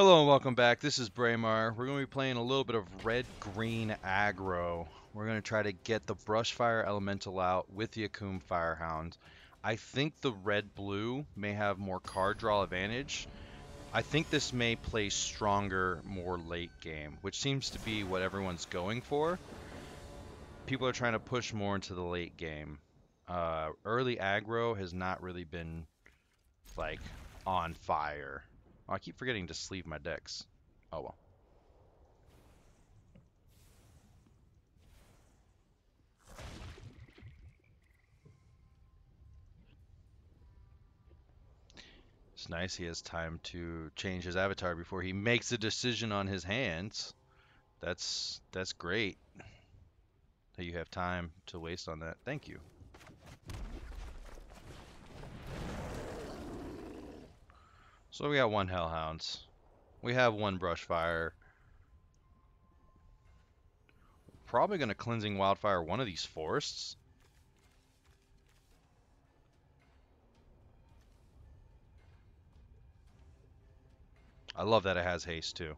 Hello and welcome back. This is Braemar. We're going to be playing a little bit of red-green aggro. We're going to try to get the Brushfire Elemental out with the Akum Firehound. I think the red-blue may have more card draw advantage. I think this may play stronger more late game, which seems to be what everyone's going for. People are trying to push more into the late game. Early aggro has not really been like on fire. Oh, I keep forgetting to sleeve my decks. Oh well. It's nice he has time to change his avatar before he makes a decision on his hands. That's great that you have time to waste on that. Thank you. So we got one Hellhounds. We have one Brushfire. Probably going to Cleansing Wildfire one of these forests. I love that it has haste too.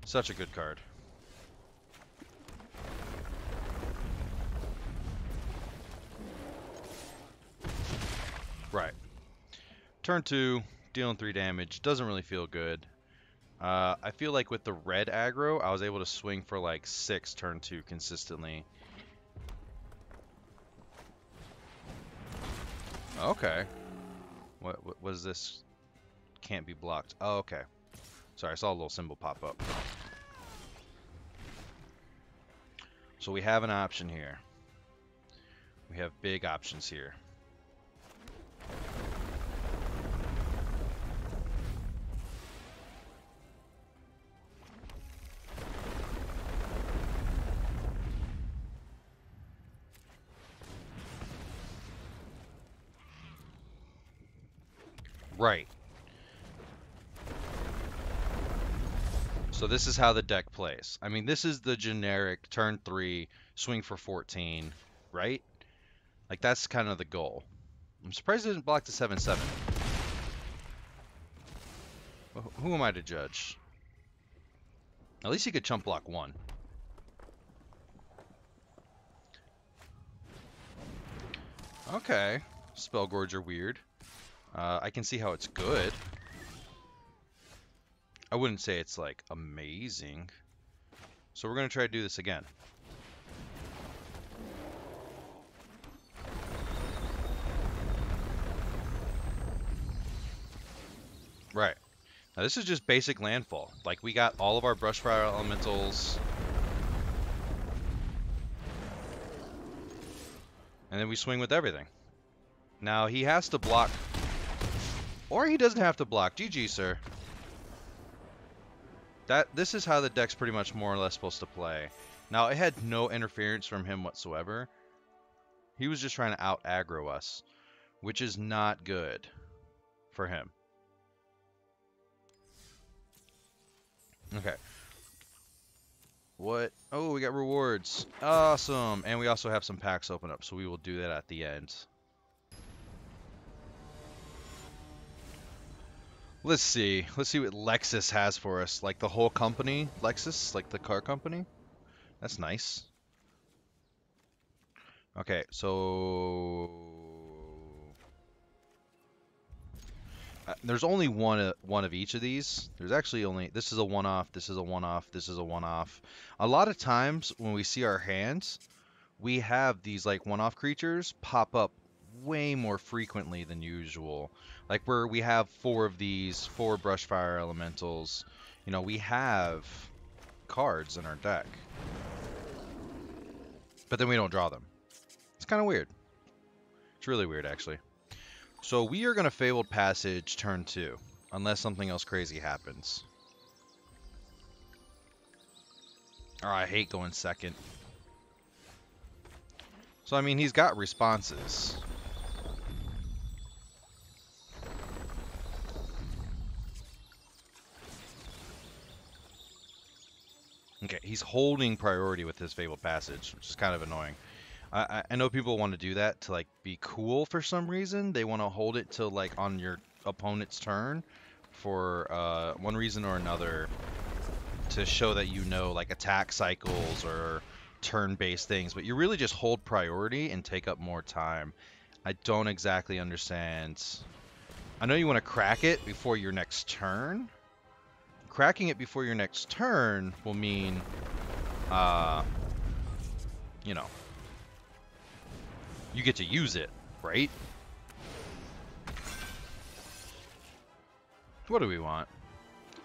Such a good card. Right. Turn 2, dealing 3 damage. Doesn't really feel good. I feel like with the red aggro, I was able to swing for like 6 turn 2 consistently. Okay. What was this? Can't be blocked. Oh, okay. Sorry, I saw a little symbol pop up. So we have an option here. We have big options here. Right. So this is how the deck plays. I mean, this is the generic turn 3, swing for 14, right? Like, that's kind of the goal. I'm surprised it didn't block the 7/7. Who am I to judge? At least he could chump block 1. Okay. Spellgorger weird. I can see how it's good. I wouldn't say it's, like, amazing. So we're going to try to do this again. Right. Now this is just basic landfall. Like, we got all of our Brushfire Elementals. And then we swing with everything. Now he has to block. Or he doesn't have to block. GG, sir. This is how the deck's pretty much more or less supposed to play. Now, it had no interference from him whatsoever. He was just trying to out-aggro us, which is not good for him. Okay. What? Oh, we got rewards. Awesome. And we also have some packs open up, so we will do that at the end. Let's see. Let's see what Lexus has for us. Like the whole company, Lexus, like the car company. That's nice. Okay, so there's only one of each of these. There's actually only, this is a one-off, this is a one-off, this is a one-off. A lot of times when we see our hands, we have these like one-off creatures pop up way more frequently than usual. Like where we have 4 of these, 4 Brushfire Elementals. You know, we have cards in our deck. But then we don't draw them. It's kind of weird. It's really weird, actually. So we are going to Fabled Passage turn 2, unless something else crazy happens. Oh, I hate going second. So, I mean, he's got responses. Okay, he's holding priority with his Fabled Passage, which is kind of annoying. I know people want to do that to, like, be cool for some reason. They want to hold it till, like, on your opponent's turn. for one reason or another to show that you know like attack cycles or turn-based things, but you really just hold priority and take up more time. I don't exactly understand. I know you want to crack it before your next turn. Cracking it before your next turn will mean, you know, you get to use it, right? What do we want?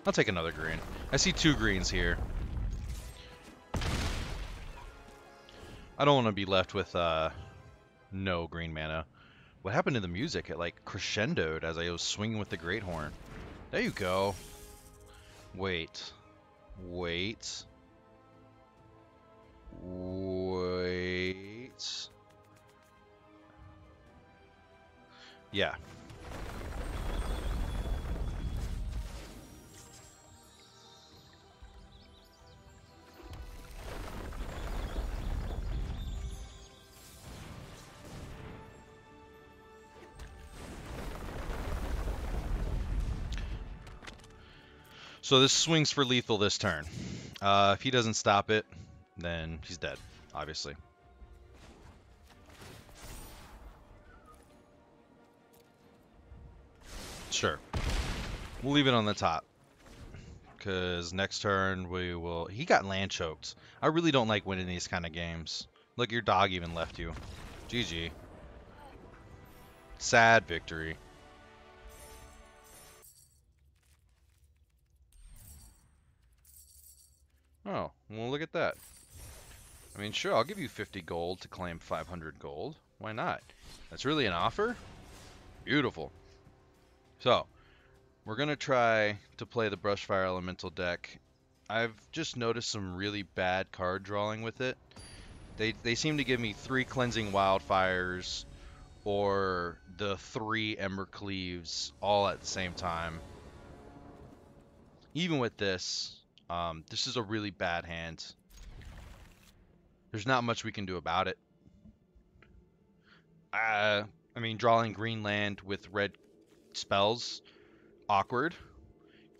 I'll take another green. I see 2 greens here. I don't want to be left with no green mana. What happened to the music? It like crescendoed as I was swinging with the great horn. There you go. Wait. Wait. Wait. Yeah. So this swings for lethal this turn. If he doesn't stop it, then he's dead, obviously. Sure. We'll leave it on the top. Because next turn we will... He got land choked. I really don't like winning these kind of games. Look, your dog even left you. GG. Sad victory. Oh, well look at that. I mean, sure, I'll give you 50 gold to claim 500 gold. Why not? That's really an offer? Beautiful. So, we're going to try to play the Brushfire Elemental deck. I've just noticed some really bad card drawing with it. They seem to give me 3 Cleansing Wildfires or the 3 Embercleaves all at the same time. Even with this, this is a really bad hand. There's not much we can do about it. I mean, drawing green land with red spells, awkward.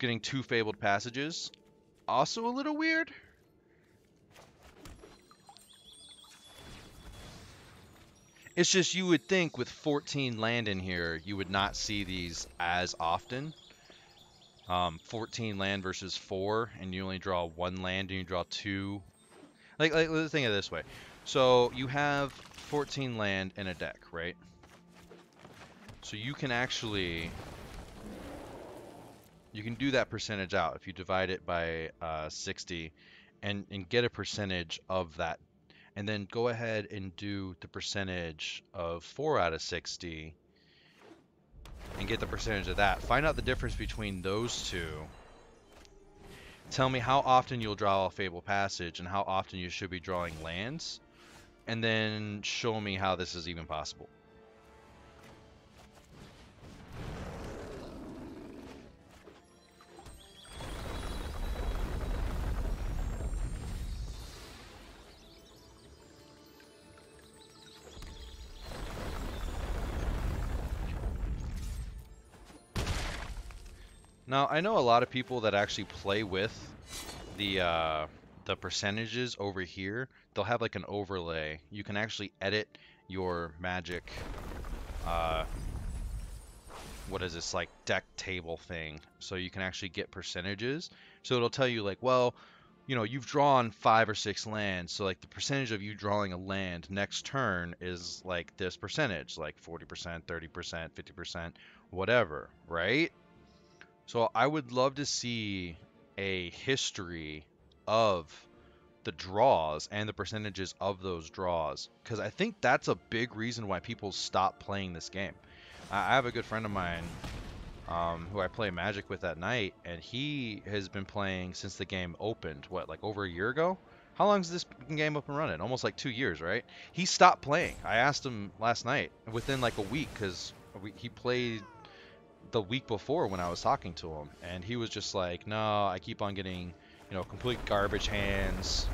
Getting 2 Fabled Passages, also a little weird. It's just you would think with 14 land in here, you would not see these as often. 14 land versus 4, and you only draw 1 land and you draw 2. Like let's think of it this way. So you have 14 land in a deck, right? So you can actually... You can do that percentage out if you divide it by 60 and get a percentage of that. And then go ahead and do the percentage of 4 out of 60 and get the percentage of that. Find out the difference between those two. Tell me how often you'll draw a Fable Passage and how often you should be drawing lands. And then show me how this is even possible. Now, I know a lot of people that actually play with the percentages over here. They'll have like an overlay. You can actually edit your Magic, what is this, like deck table thing. So you can actually get percentages. So it'll tell you like, well, you know, you've drawn 5 or 6 lands. So like the percentage of you drawing a land next turn is like this percentage, like 40%, 30%, 50%, whatever, right? So I would love to see a history of the draws and the percentages of those draws, because I think that's a big reason why people stop playing this game. I have a good friend of mine who I play Magic with at night, and he has been playing since the game opened, what, like over a year ago? How long is this game up and running? Almost like 2 years, right? He stopped playing. I asked him last night, within like a week, because he played the week before when I was talking to him, and he was just like, no, I keep on getting, you know, complete garbage hands.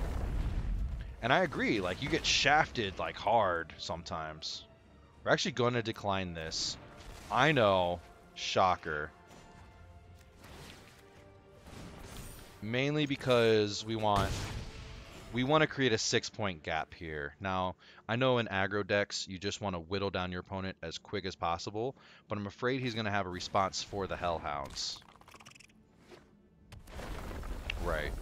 And I agree, like, you get shafted like hard sometimes. We're actually going to decline this. I know, shocker. Mainly because we want to create a 6-point gap here. Now, I know in aggro decks, you just want to whittle down your opponent as quick as possible, but I'm afraid he's going to have a response for the Hellhounds. Right.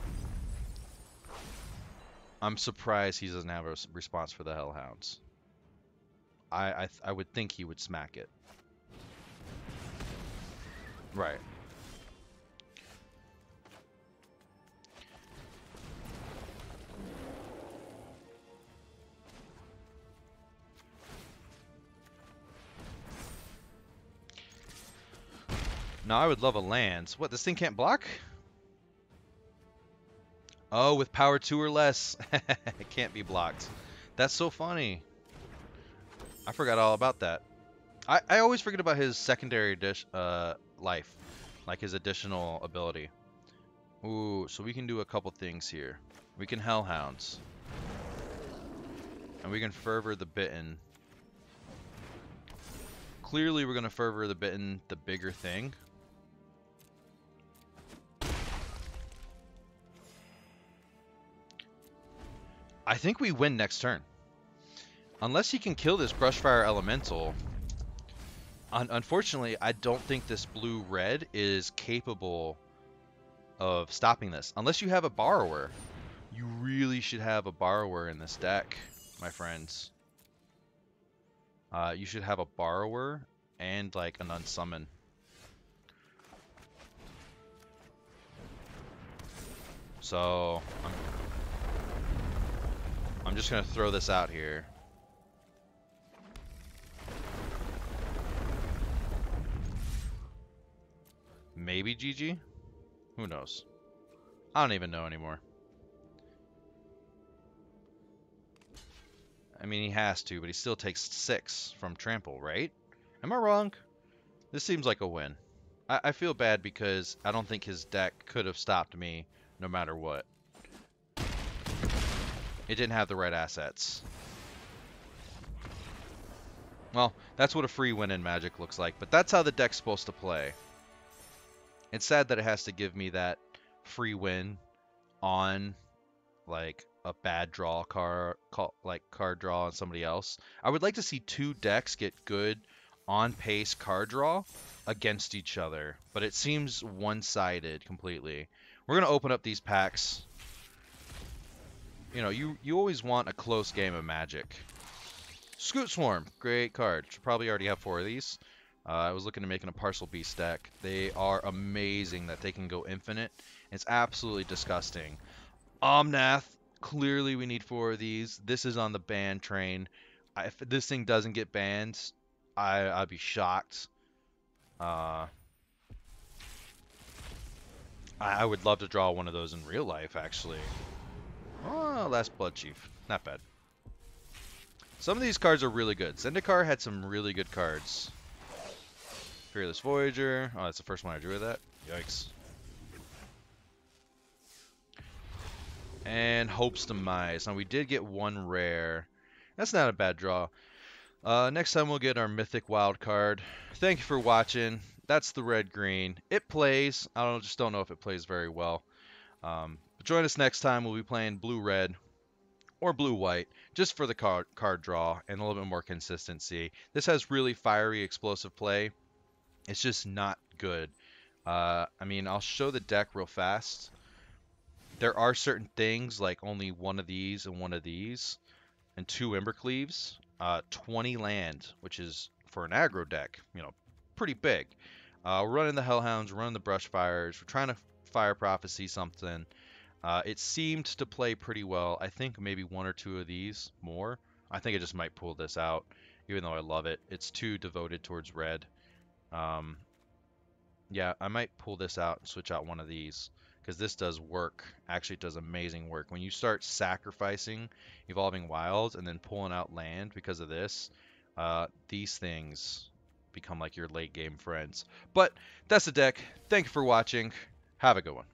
I'm surprised he doesn't have a response for the Hellhounds. I would think he would smack it. Right. Now, I would love a lands. What, this thing can't block? Oh, with power 2 or less. It can't be blocked. That's so funny. I forgot all about that. I always forget about his secondary life. Like his additional ability. Ooh, so we can do a couple things here. We can Hellhounds. And we can Fervor the Bitten. Clearly we're going to Fervor the Bitten, the bigger thing. I think we win next turn. Unless he can kill this Brushfire Elemental. Unfortunately, I don't think this blue-red is capable of stopping this. Unless you have a Borrower. You really should have a Borrower in this deck, my friends. You should have a Borrower and like an Unsummon. So, I'm just going to throw this out here. Maybe GG? Who knows? I don't even know anymore. I mean, he has to, but he still takes 6 from Trample, right? Am I wrong? This seems like a win. I feel bad because I don't think his deck could have stopped me no matter what. It didn't have the right assets. Well, that's what a free win in Magic looks like, but that's how the deck's supposed to play. It's sad that it has to give me that free win on like a bad draw card draw on somebody else. I would like to see 2 decks get good on pace card draw against each other, but it seems one-sided completely. We're gonna open up these packs. You know, you always want a close game of Magic. Scoot Swarm, great card. Should probably already have 4 of these. I was looking to make a Parcel Beast deck. They are amazing that they can go infinite. It's absolutely disgusting. Omnath, clearly we need 4 of these. This is on the ban train. If this thing doesn't get banned, I'd be shocked. I would love to draw one of those in real life, actually. Oh, Last Blood Chief. Not bad. Some of these cards are really good. Zendikar had some really good cards. Fearless Voyager. Oh, that's the first one I drew of that. Yikes. And Hope's Demise. Now, we did get 1 rare. That's not a bad draw. Next time we'll get our Mythic Wild card. Thank you for watching. That's the red-green. It plays. Just don't know if it plays very well. But join us next time. We'll be playing blue-red or blue-white just for the card draw and a little bit more consistency. This has really fiery, explosive play. It's just not good. I mean, I'll show the deck real fast. There are certain things like only 1 of these and 1 of these and 2 Embercleaves, 20 land, which is for an aggro deck, you know, pretty big. We're running the Hellhounds, we're running the Brushfires, we're trying to Fire Prophecy something. It seemed to play pretty well. I think maybe 1 or 2 of these more. I think I just might pull this out, even though I love it. It's too devoted towards red. Yeah, I might pull this out and switch out 1 of these, because this does work. Actually, it does amazing work. When you start sacrificing Evolving Wilds and then pulling out land because of this, these things become like your late game friends. But that's the deck. Thank you for watching. Have a good one.